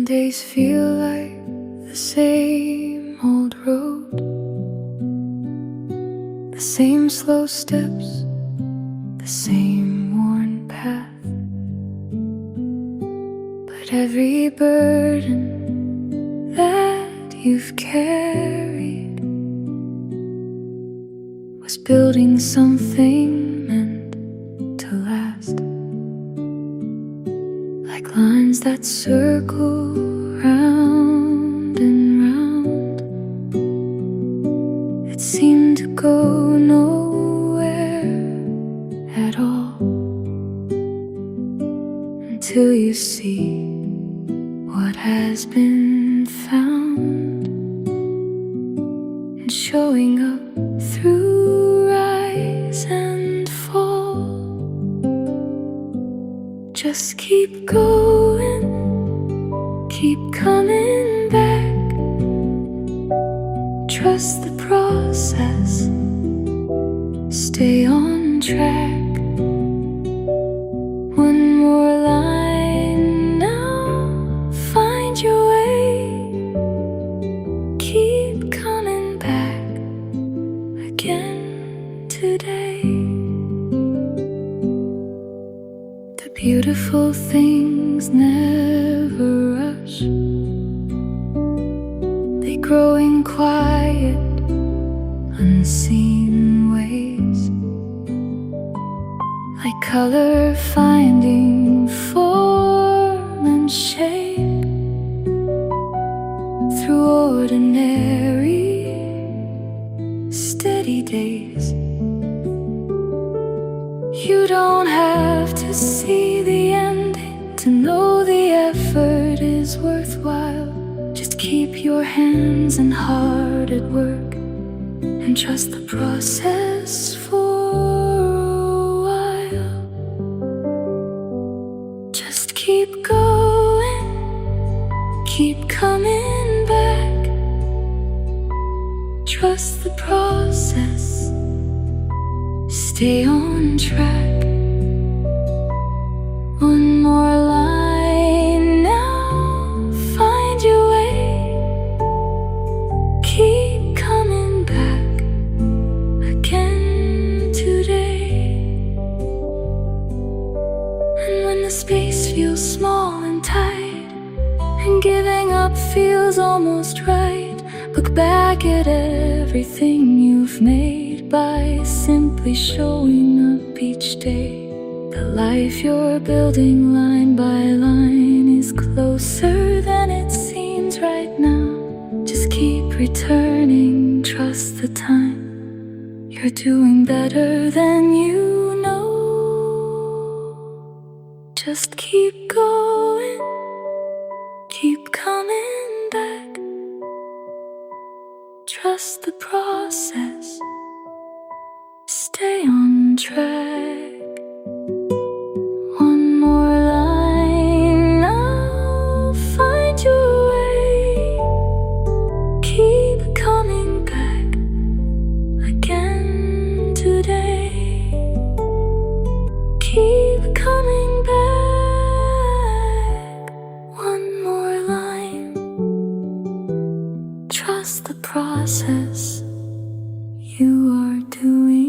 days feel like the same old road, the same slow steps, the same worn path. But every burden that you've carried was building something meant to last. Like lines that circle round and round, it seemed to go nowhere at all, until you see what has been found, and showing up through rise and fall. Just keep going, keep coming back. Trust the process, stay on track. One more line now, find your way. Keep coming back again today. The beautiful things never rush. They grow in quiet, unseen ways, like color finding form and shape through ordinary, steady days. You don't have to see the ending to know the effort is worthwhile. Just keep your hands and heart at work, and trust the process for a while. Just keep going, keep coming back. Trust the process, stay on track. One more line now, find your way. Keep coming back again today. And when the space feels small and tight, and giving up feels almost right, look back at everything you've made by simply showing up each day. The life you're building line by line is closer than it seems right now. Just keep returning, trust the time. You're doing better than you know. Just keep going, keep coming back. Trust the process, stay on track. One more line now, find your way. Keep coming back again today. Keep coming back. One more line. Trust the process, you are doing